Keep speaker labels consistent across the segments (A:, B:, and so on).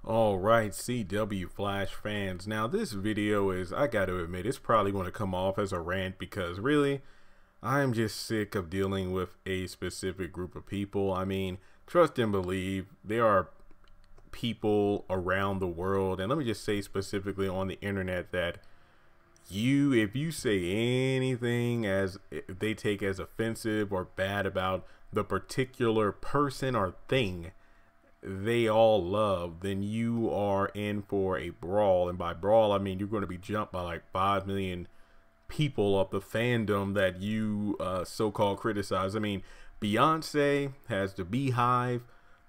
A: Alright, CW Flash fans. Now this video is, I gotta admit, it's probably going to come off as a rant because really, I'm just sick of dealing with a specific group of people. I mean, trust and believe, there are people around the world, and let me just say specifically on the internet that if you say anything as they take as offensive or bad about the particular person or thing they all love, then you are in for a brawl. And by brawl, I mean you're going to be jumped by like 5 million people of the fandom that you so-called criticize. I mean, Beyonce has the Beehive,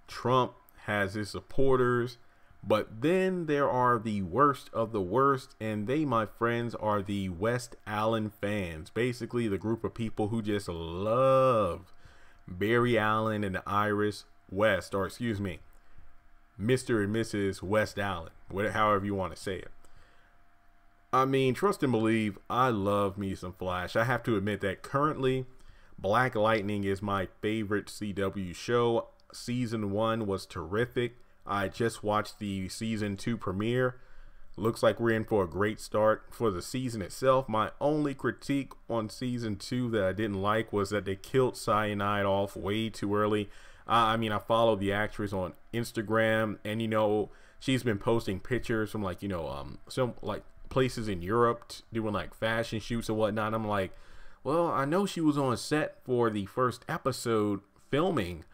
A: Trump has his supporters, but then there are the worst of the worst, and they, my friends, are the West Allen fans. Basically, the group of people who just love Barry Allen and Iris West, or excuse me, Mr. and Mrs. West Allen, however you want to say it. I mean, trust and believe, I love me some Flash. I have to admit that currently, Black Lightning is my favorite CW show. Season 1 was terrific. I just watched the season 2 premiere. Looks like we're in for a great start for the season itself. My only critique on season 2 that I didn't like was that they killed Cyanide off way too early. I mean, I follow the actress on Instagram, and you know, she's been posting pictures from like, you know, some like places in Europe doing like fashion shoots and whatnot. I'm like, well, I know she was on set for the first episode filming,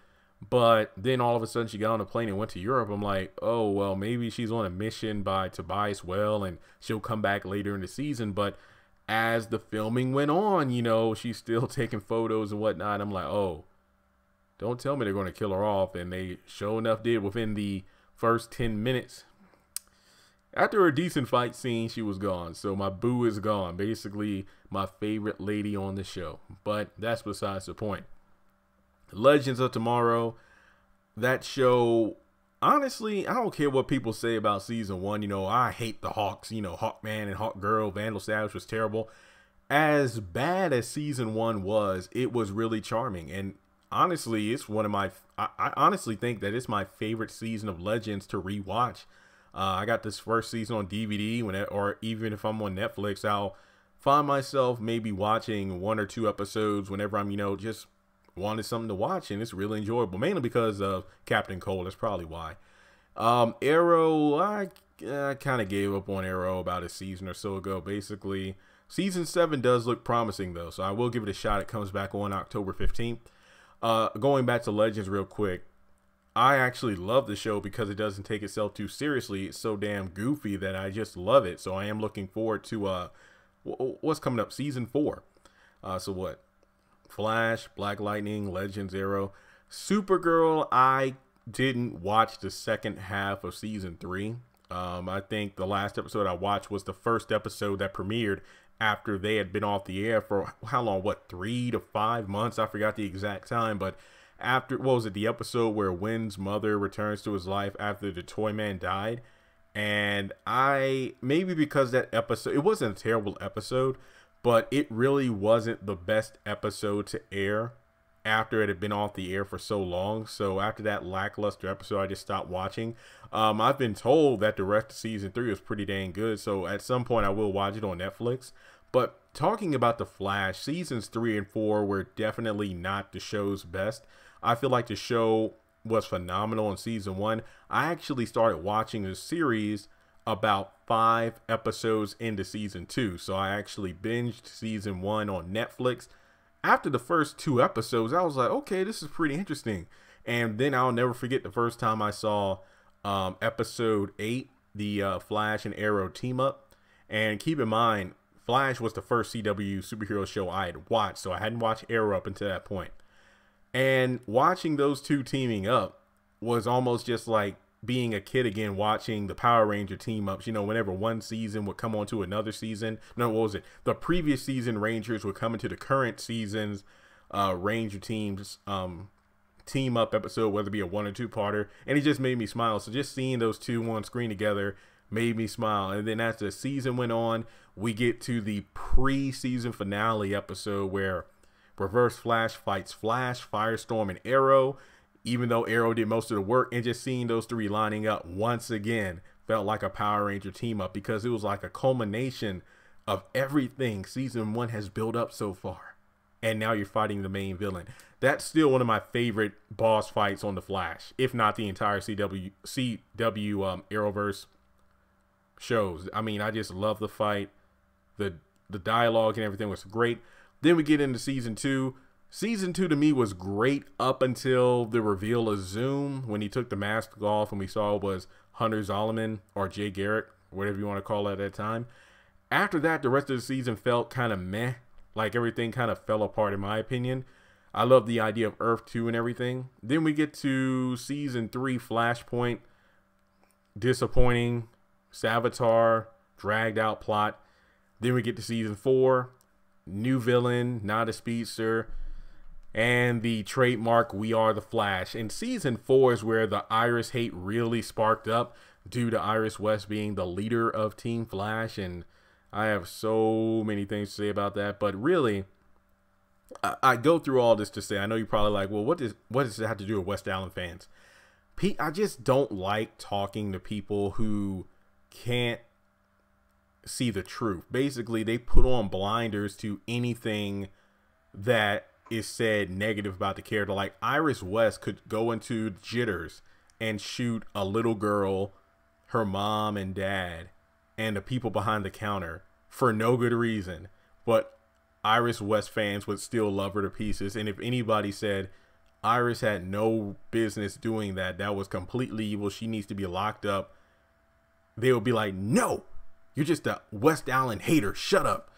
A: but then all of a sudden she got on a plane and went to Europe. I'm like, oh, well, maybe she's on a mission by Tobias Well and she'll come back later in the season. But as the filming went on, you know, she's still taking photos and whatnot. I'm like, oh, don't tell me they're going to kill her off. And they sure enough did within the first 10 minutes. After a decent fight scene, she was gone. So my boo is gone. Basically, my favorite lady on the show. But that's besides the point. Legends of Tomorrow, that show, honestly, I don't care what people say about season 1. You know, I hate the Hawks. You know, Hawkman and Hawkgirl, Vandal Savage was terrible. As bad as season 1 was, it was really charming. And honestly, it's one of my, I honestly think that it's my favorite season of Legends to rewatch. I got this first season on DVD, or even if I'm on Netflix, I'll find myself maybe watching 1 or 2 episodes whenever I'm, you know, just wanted something to watch, and it's really enjoyable, mainly because of Captain Cold. That's probably why. Arrow, I kind of gave up on Arrow about a season or so ago. Basically, season 7 does look promising though, so I will give it a shot. It comes back on October 15th. Going back to Legends real quick, I actually love the show because it doesn't take itself too seriously. It's so damn goofy that I just love it. So I am looking forward to what's coming up, season 4. So what? Flash, Black Lightning, Legends, Arrow, Supergirl. I didn't watch the second half of season 3. I think the last episode I watched was the first episode that premiered after they had been off the air for how long? What, 3 to 5 months? I forgot the exact time, but after, what was it, the episode where Wynn's mother returns to his life after the Toy Man died. And maybe because that episode, it wasn't a terrible episode, but it really wasn't the best episode to air after it had been off the air for so long. So after that lackluster episode, I just stopped watching. I've been told that the rest of season 3 was pretty dang good, so at some point I will watch it on Netflix. But talking about The Flash, seasons 3 and 4 were definitely not the show's best. I feel like the show was phenomenal in season 1. I actually started watching the series about 5 episodes into season 2. So I actually binged season 1 on Netflix. After the first 2 episodes, I was like, okay, this is pretty interesting. And then I'll never forget the first time I saw episode 8, the Flash and Arrow team up. And keep in mind, Flash was the first CW superhero show I had watched, so I hadn't watched Arrow up until that point. And watching those two teaming up was almost just like being a kid again, watching the Power Ranger team ups. You know, whenever one season would come on to another season, no, what was it? The previous season Rangers would come into the current season's Ranger teams team up episode, whether it be a 1 or 2-parter, and it just made me smile. So just seeing those two on screen together made me smile. And then as the season went on, we get to the pre-season finale episode where Reverse Flash fights Flash, Firestorm, and Arrow. even though Arrow did most of the work, and just seeing those three lining up once again felt like a Power Ranger team up, because it was like a culmination of everything season 1 has built up so far. And now you're fighting the main villain. That's still one of my favorite boss fights on The Flash, if not the entire CW Arrowverse shows. I mean, I just love the fight. The dialogue and everything was great. Then we get into season 2. Season 2 to me was great up until the reveal of Zoom, when he took the mask off and we saw it was Hunter Zolomon, or Jay Garrick, whatever you want to call it at that time. After that, the rest of the season felt kind of meh. Like, everything kind of fell apart in my opinion. I love the idea of Earth 2 and everything. Then we get to season 3, Flashpoint. Disappointing. Savitar. Dragged out plot. Then we get to season 4. New villain. Not a speedster. And the trademark We Are the Flash. And season 4 is where the Iris hate really sparked up, due to Iris West being the leader of Team Flash. And I have so many things to say about that. But really, I go through all this to say, I know you're probably like, well, what does it have to do with West Allen fans? I just don't like talking to people who can't see the truth. Basically, they put on blinders to anything that is said negative about the character. Like, Iris West could go into Jitters and shoot a little girl, her mom and dad, and the people behind the counter for no good reason, but Iris West fans would still love her to pieces. And if anybody said Iris had no business doing that, that was completely evil, she needs to be locked up, they would be like, no, you're just a West Allen hater, shut up.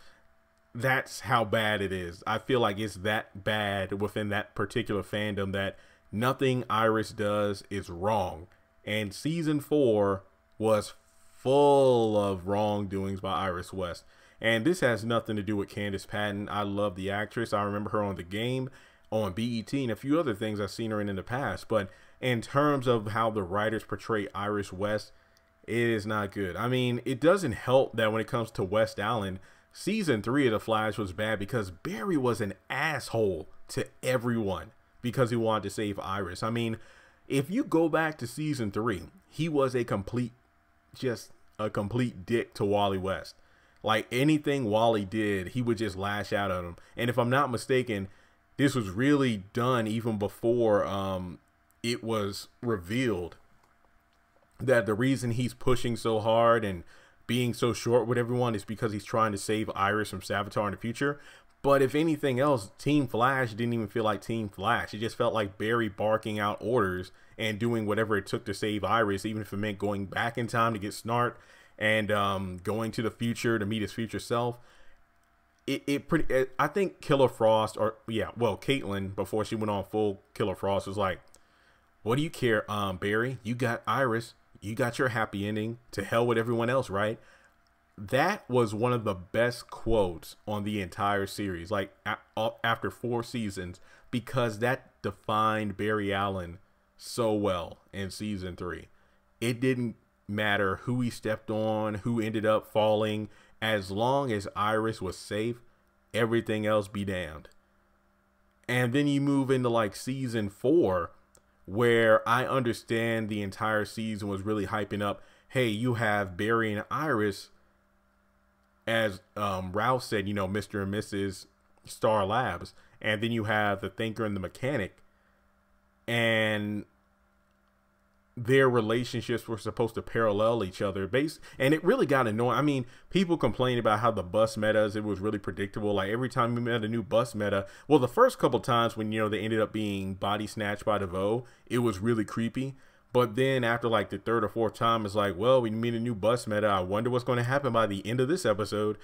A: That's how bad it is. I feel like it's that bad within that particular fandom that nothing Iris does is wrong. And season 4 was full of wrongdoings by Iris West. And this has nothing to do with Candace Patton. I love the actress. I remember her on The Game, on BET, and a few other things I've seen her in the past. But in terms of how the writers portray Iris West, it is not good. I mean, it doesn't help that when it comes to West Allen, season 3 of The Flash was bad because Barry was an asshole to everyone because he wanted to save Iris. I mean, if you go back to season 3, he was a complete dick to Wally West. Like, anything Wally did, he would just lash out at him. And if I'm not mistaken, this was really done even before it was revealed that the reason he's pushing so hard and being so short with everyone is because he's trying to save Iris from Savitar in the future. But if anything else, Team Flash didn't even feel like Team Flash. It just felt like Barry barking out orders and doing whatever it took to save Iris, even if it meant going back in time to get Snart and going to the future to meet his future self. I think Killer Frost, Caitlin, before she went on full Killer Frost, was like, what do you care, Barry? You got Iris. You got your happy ending. To hell with everyone else, right? That was one of the best quotes on the entire series, like after 4 seasons, because that defined Barry Allen so well in season 3. It didn't matter who he stepped on, who ended up falling, as long as Iris was safe, everything else be damned. And then you move into like season 4, where I understand the entire season was really hyping up, hey, you have Barry and Iris, as Ralph said, you know, Mr. and Mrs. Star Labs, and then you have the Thinker and the Mechanic, and their relationships were supposed to parallel each other, and it really got annoying. I mean, people complain about how the bus metas, it was really predictable. Like, every time we met a new bus meta, well, the first couple times when, you know, they ended up being body snatched by DeVoe, it was really creepy. But then after like the 3rd or 4th time, it's like, well, we meet a new bus meta. I wonder what's going to happen by the end of this episode.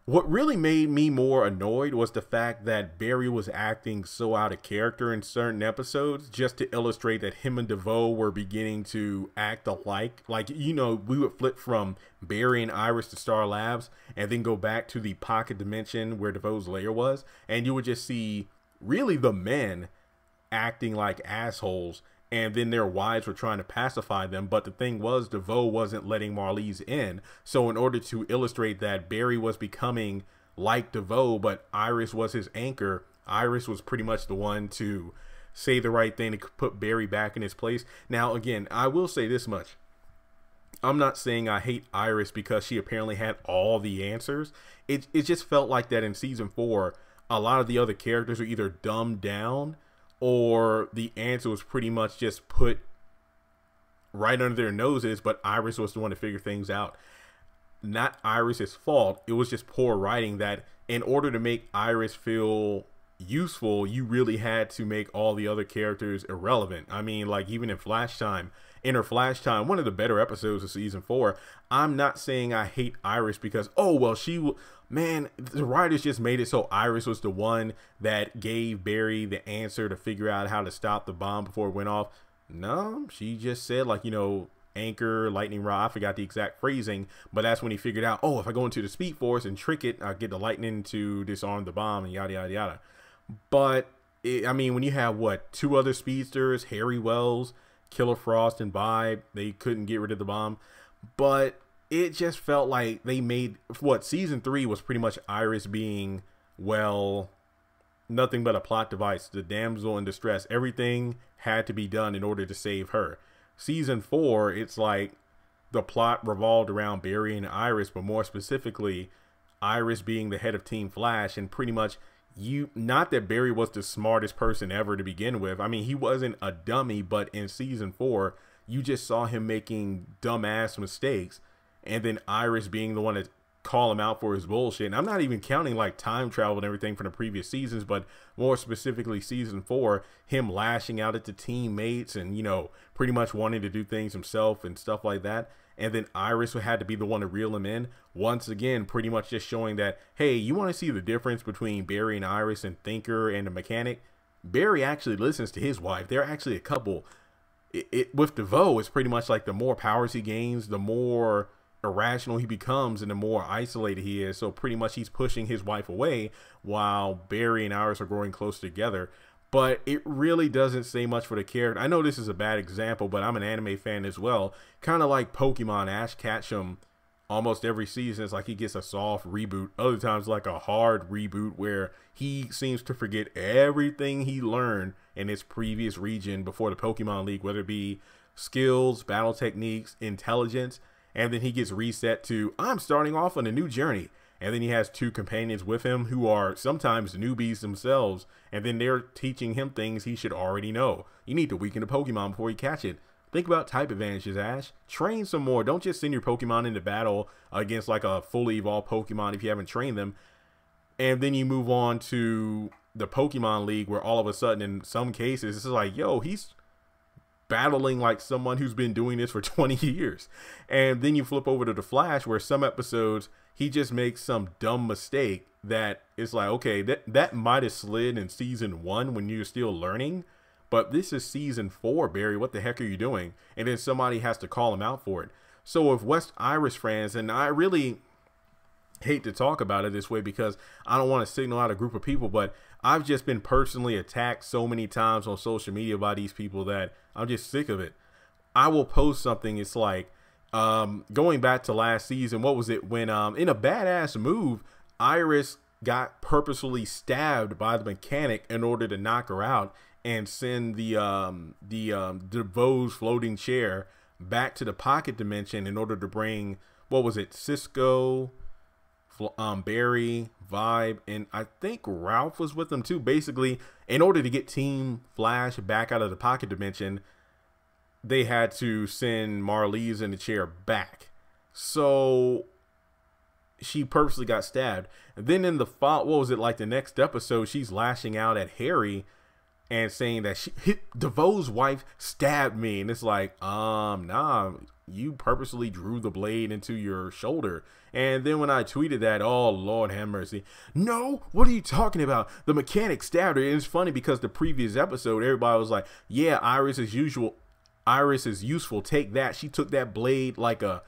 A: What really made me more annoyed was the fact that Barry was acting so out of character in certain episodes, just to illustrate that him and DeVoe were beginning to act alike. Like, you know, we would flip from Barry and Iris to Star Labs and then go back to the pocket dimension where DeVoe's lair was, and you would just see really the men acting like assholes, and then their wives were trying to pacify them. But the thing was, DeVoe wasn't letting Marlize in. So in order to illustrate that Barry was becoming like DeVoe, but Iris was his anchor, Iris was pretty much the one to say the right thing to put Barry back in his place. Now, again, I will say this much. I'm not saying I hate Iris because she apparently had all the answers. It just felt like that in season 4, a lot of the other characters are either dumbed down or the answer was pretty much just put right under their noses, but Iris was the one to figure things out. Not Iris's fault. It was just poor writing that in order to make Iris feel useful, you really had to make all the other characters irrelevant. I mean, like even in her Flash Time, one of the better episodes of season 4, I'm not saying I hate Iris because, oh, well, man, the writers just made it so Iris was the one that gave Barry the answer to figure out how to stop the bomb before it went off. No, she just said, like, you know, anchor, lightning rod, I forgot the exact phrasing, but that's when he figured out, oh, if I go into the Speed Force and trick it, I'll get the lightning to disarm the bomb and yada, yada, yada. But, I mean, when you have, what, 2 other speedsters, Harry Wells, Killer Frost, and Vibe, they couldn't get rid of the bomb. But it just felt like they made, season 3 was pretty much Iris being, well, nothing but a plot device, the damsel in distress. Everything had to be done in order to save her. Season 4, it's like the plot revolved around Barry and Iris, but more specifically, Iris being the head of Team Flash, and pretty much not that Barry was the smartest person ever to begin with. I mean, he wasn't a dummy, but in season 4, you just saw him making dumbass mistakes, and then Iris being the one to call him out for his bullshit. And I'm not even counting like time travel and everything from the previous seasons, but more specifically season 4, him lashing out at the teammates and, you know, pretty much wanting to do things himself and stuff like that. And then Iris had to be the one to reel him in. Once again, pretty much just showing that, hey, you want to see the difference between Barry and Iris and Thinker and the Mechanic? Barry actually listens to his wife. They're actually a couple. With DeVoe, it's pretty much like the more powers he gains, the more irrational he becomes and the more isolated he is. So pretty much he's pushing his wife away while Barry and Iris are growing close together. But it really doesn't say much for the character. I know this is a bad example, but I'm an anime fan as well. Kind of like Pokemon, Ash Ketchum, almost every season it's like he gets a soft reboot. Other times like a hard reboot where he seems to forget everything he learned in his previous region before the Pokemon League, whether it be skills, battle techniques, intelligence. And then he gets reset to, I'm starting off on a new journey. And then he has 2 companions with him who are sometimes newbies themselves. And then they're teaching him things he should already know. You need to weaken the Pokemon before you catch it. Think about type advantages, Ash. Train some more. Don't just send your Pokemon into battle against like a fully evolved Pokemon if you haven't trained them. And then you move on to the Pokemon League where all of a sudden in some cases it's like, yo, he's battling like someone who's been doing this for 20 years. And then you flip over to the Flash where some episodes he just makes some dumb mistake that it's like, okay, that might have slid in season 1 when you're still learning, but this is season 4, Barry, what the heck are you doing? And then somebody has to call him out for it. So if West Iris fans, and I really hate to talk about it this way because I don't want to signal out a group of people, but I've just been personally attacked so many times on social media by these people that I'm just sick of it. I will post something. It's like, going back to last season, what was it when, in a badass move, Iris got purposefully stabbed by the Mechanic in order to knock her out and send the DeVoe's floating chair back to the pocket dimension in order to bring, what was it, Cisco, Barry, Vibe, and I think Ralph was with them too. Basically, in order to get Team Flash back out of the pocket dimension, they had to send Marlize in the chair back. So she purposely got stabbed. And then in the what was it, like the next episode, she's lashing out at Harry and saying that DeVoe's wife stabbed me. And it's like, nah, you purposely drew the blade into your shoulder. And then when I tweeted that, oh, Lord have mercy. No, what are you talking about? The Mechanic stabbed her. And it's funny because the previous episode, everybody was like, yeah, Iris is useful. Take that. She took that blade like a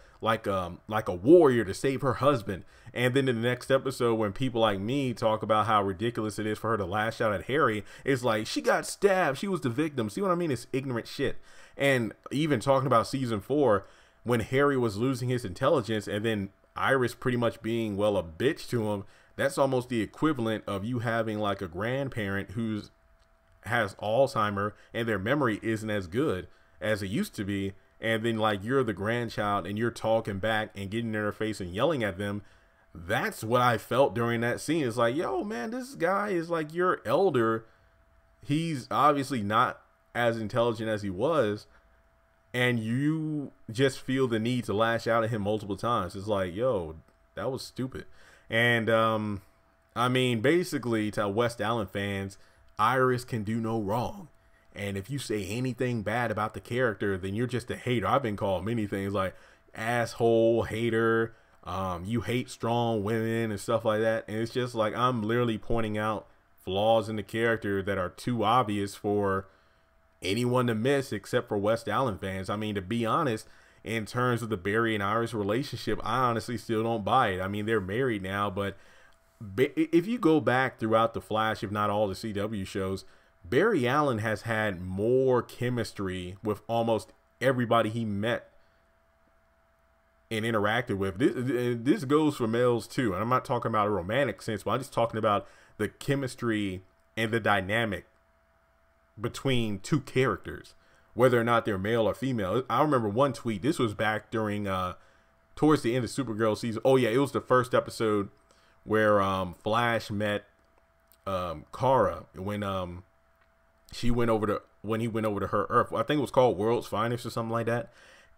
A: warrior to save her husband. And then in the next episode, when people like me talk about how ridiculous it is for her to lash out at Harry, it's like, she got stabbed. She was the victim. See what I mean? It's ignorant shit. And even talking about season 4, when Harry was losing his intelligence and then Iris pretty much being, well, a bitch to him, that's almost the equivalent of you having like a grandparent who's has Alzheimer and their memory isn't as good as it used to be. And then like you're the grandchild and you're talking back and getting in their face and yelling at them. That's what I felt during that scene. It's like, yo, man, this guy is like your elder. He's obviously not as intelligent as he was. And you just feel the need to lash out at him multiple times. It's like, yo, that was stupid. And I mean, basically, to West Allen fans, Iris can do no wrong. And if you say anything bad about the character, then you're just a hater. I've been called many things like asshole, hater, you hate strong women and stuff like that. And it's just like I'm literally pointing out flaws in the character that are too obvious for anyone to miss except for West Allen fans. I mean, to be honest, in terms of the Barry and Iris relationship, I honestly still don't buy it. I mean, they're married now, but if you go back throughout the Flash, if not all the CW shows, Barry Allen has had more chemistry with almost everybody he met and interacted with. This goes for males too. And I'm not talking about a romantic sense, but I'm just talking about the chemistry and the dynamic between two characters, whether or not they're male or female. I remember one tweet. This was back during towards the end of Supergirl season. Oh yeah, it was the first episode where Flash met Kara when he went over to her Earth. I think it was called World's Finest or something like that.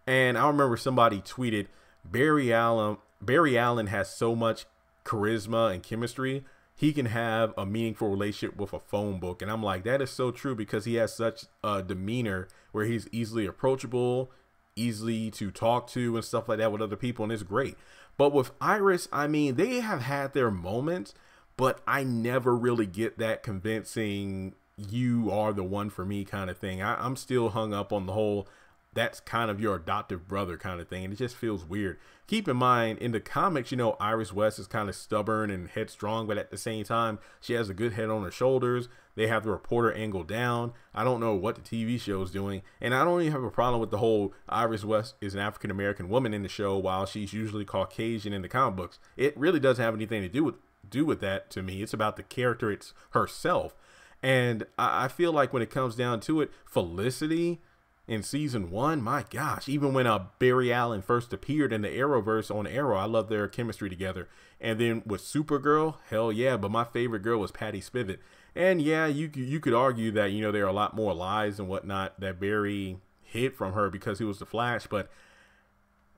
A: And I remember somebody tweeted, Barry Allen has so much charisma and chemistry, he can have a meaningful relationship with a phone book. And I'm like, that is so true, because he has such a demeanor where he's easily approachable, easy to talk to and stuff like that with other people. And it's great. But with Iris, I mean, they have had their moments, but I never really get that convincing you are the one for me kind of thing. I'm still hung up on the whole that's kind of your adoptive brother kind of thing, and it just feels weird. Keep in mind, in the comics, you know, Iris West is kind of stubborn and headstrong, but at the same time, she has a good head on her shoulders. They have the reporter angle down. I don't know what the TV show is doing, and I don't even have a problem with the whole Iris West is an African-American woman in the show while she's usually Caucasian in the comic books. It really doesn't have anything to do with that to me. It's about the character, it's herself. And I feel like when it comes down to it, Felicity in season 1, my gosh, even when Barry Allen first appeared in the Arrowverse on Arrow, I love their chemistry together. And then with Supergirl, hell yeah, but my favorite girl was Patty Spivot. And yeah, you could argue that, you know, there are a lot more lies and whatnot that Barry hid from her because he was the Flash, but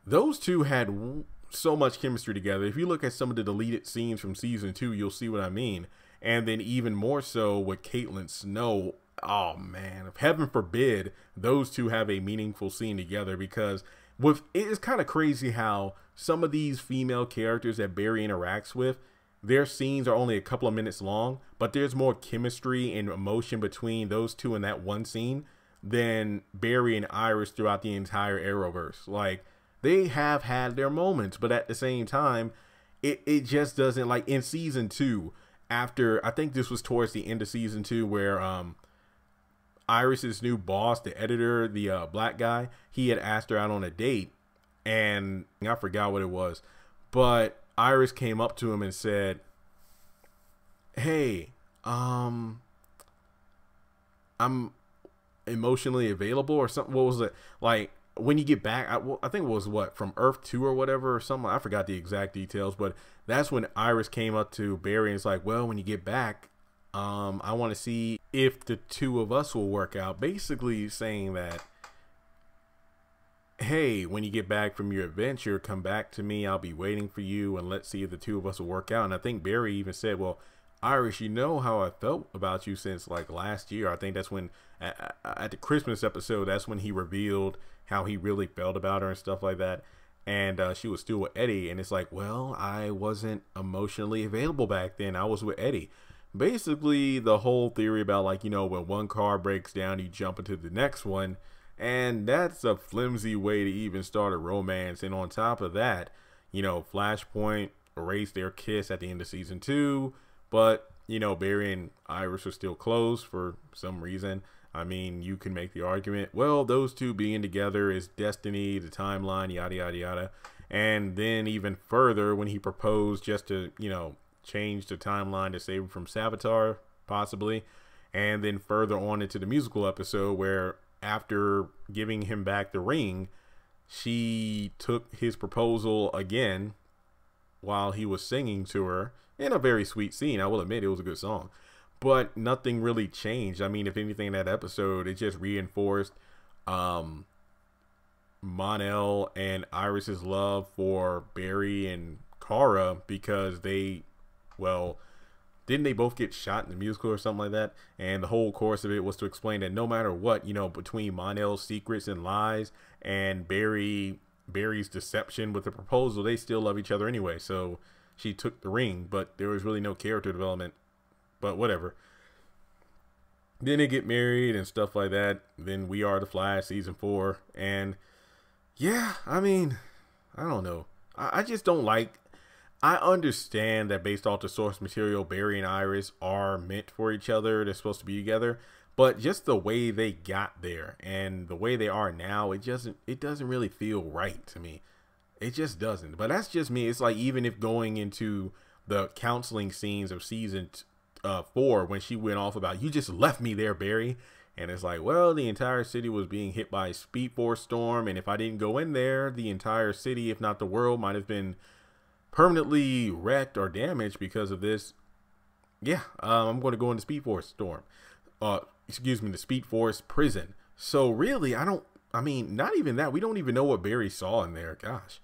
A: those two had so much chemistry together. If you look at some of the deleted scenes from season 2, you'll see what I mean. And then even more so with Caitlin Snow. Oh man, heaven forbid those two have a meaningful scene together, because it's kind of crazy how some of these female characters that Barry interacts with, their scenes are only a couple of minutes long, but there's more chemistry and emotion between those two in that one scene than Barry and Iris throughout the entire Arrowverse. Like, they have had their moments, but at the same time, it just doesn't, like in season 2, after, I think this was towards the end of season 2 where Iris's new boss, the editor, the black guy, he had asked her out on a date, and I forgot what it was, but Iris came up to him and said, hey, I'm emotionally available or something. What was it? Like, when you get back, I think it was what, from Earth 2 or whatever or something. I forgot the exact details, but that's when Iris came up to Barry and it's like, well, when you get back, I want to see if the two of us will work out. Basically saying that, hey, when you get back from your adventure, come back to me. I'll be waiting for you, and let's see if the two of us will work out. And I think Barry even said, well, Iris, you know how I felt about you since like last year. I think that's when at the Christmas episode, that's when he revealed how he really felt about her and stuff like that. And she was still with Eddie, and it's like, well, I wasn't emotionally available back then. I was with Eddie. Basically, the whole theory about, like, you know, when one car breaks down, you jump into the next one, and that's a flimsy way to even start a romance. And on top of that, you know, Flashpoint erased their kiss at the end of season 2, but, you know, Barry and Iris are still close for some reason. I mean, you can make the argument, well, those two being together is destiny, the timeline, yada, yada, yada. And then even further, when he proposed just to, you know, change the timeline to save him from Savitar, possibly. And then further on into the musical episode where after giving him back the ring, she took his proposal again while he was singing to her in a very sweet scene. I will admit it was a good song, but nothing really changed. I mean, if anything, in that episode, it just reinforced Mon-El and Iris's love for Barry and Kara, because they, well, didn't they both get shot in the musical or something like that? And the whole course of it was to explain that no matter what, you know, between Mon-El's secrets and lies and Barry's deception with the proposal, they still love each other anyway. So she took the ring, but there was really no character development, but whatever. Then they get married and stuff like that. Then We Are the Flash season 4. And yeah, I mean, I don't know. I just don't like, I understand that based off the source material, Barry and Iris are meant for each other. They're supposed to be together. But just the way they got there and the way they are now, it doesn't really feel right to me. It just doesn't. But that's just me. It's like, even if going into the counseling scenes of season 4, when she went off about, you just left me there, Barry. And it's like, well, the entire city was being hit by a Speed Force storm. And if I didn't go in there, the entire city, if not the world, might have been permanently wrecked or damaged because of this. Yeah, I'm going to go into Speed Force storm. Excuse me, the Speed Force prison. So really, I mean, not even that. We don't even know what Barry saw in there. Gosh.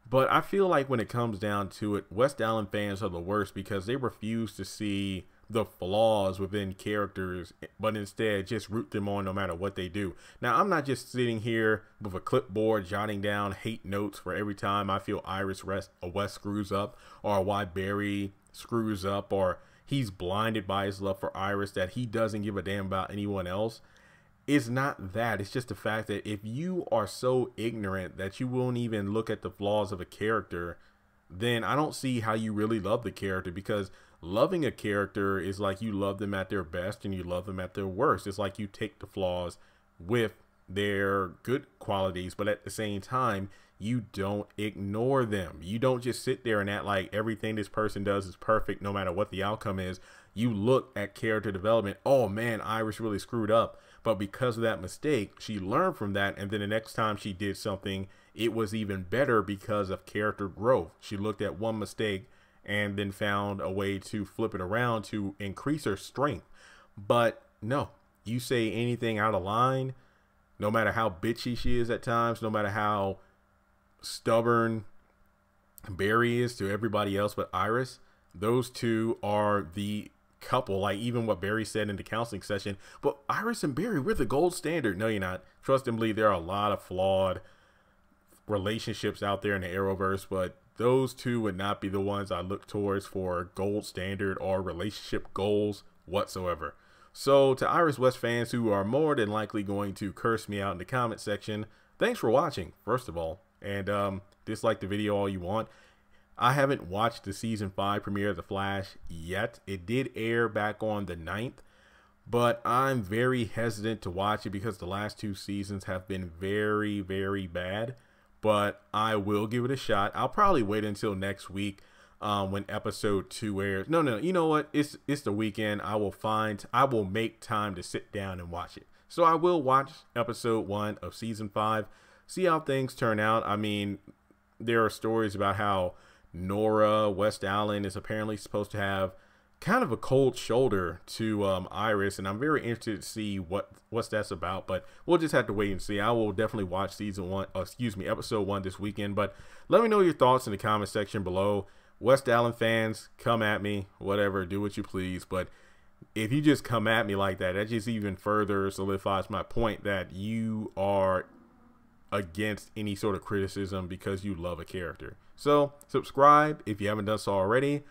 A: But I feel like when it comes down to it, West Allen fans are the worst because they refuse to see the flaws within characters, but instead just root them on no matter what they do. Now, I'm not just sitting here with a clipboard jotting down hate notes for every time I feel Iris West screws up, or why Barry screws up, or he's blinded by his love for Iris, that he doesn't give a damn about anyone else. It's not that. It's just the fact that if you are so ignorant that you won't even look at the flaws of a character, then I don't see how you really love the character, because loving a character is like you love them at their best and you love them at their worst. It's like you take the flaws with their good qualities, but at the same time, you don't ignore them. You don't just sit there and act like everything this person does is perfect no matter what the outcome is. You look at character development. Oh man, Iris really screwed up. But because of that mistake, she learned from that. And then the next time she did something, it was even better because of character growth. She looked at one mistake and then found a way to flip it around to increase her strength. But no, you say anything out of line, no matter how bitchy she is at times, no matter how stubborn Barry is to everybody else but Iris, those two are the couple. Like even what Barry said in the counseling session, but Iris and Barry, we're the gold standard. No, you're not. Trust and believe, there are a lot of flawed relationships out there in the Arrowverse, but those two would not be the ones I look towards for gold standard or relationship goals whatsoever. So to Iris West fans who are more than likely going to curse me out in the comment section, thanks for watching, first of all, and dislike the video all you want. I haven't watched the season 5 premiere of The Flash yet. It did air back on the 9th, but I'm very hesitant to watch it because the last 2 seasons have been very, very bad. But I will give it a shot. I'll probably wait until next week when episode 2 airs. No, you know what? It's the weekend. I will make time to sit down and watch it. So I will watch episode 1 of season 5, see how things turn out. I mean, there are stories about how Nora West Allen is apparently supposed to have kind of a cold shoulder to Iris, and I'm very interested to see what's that's about, but we'll just have to wait and see. I will definitely watch episode 1 this weekend, but let me know your thoughts in the comment section below. West Allen fans, come at me, whatever, do what you please, but if you just come at me like that, that just even further solidifies my point that you are against any sort of criticism because you love a character. So subscribe if you haven't done so already.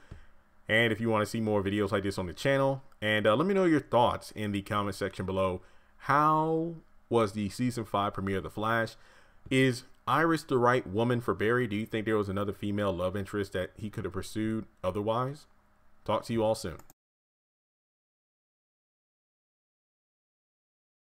A: And if you want to see more videos like this on the channel, and let me know your thoughts in the comment section below. How was the season 5 premiere of The Flash? Is Iris the right woman for Barry? Do you think there was another female love interest that he could have pursued otherwise? Talk to you all soon.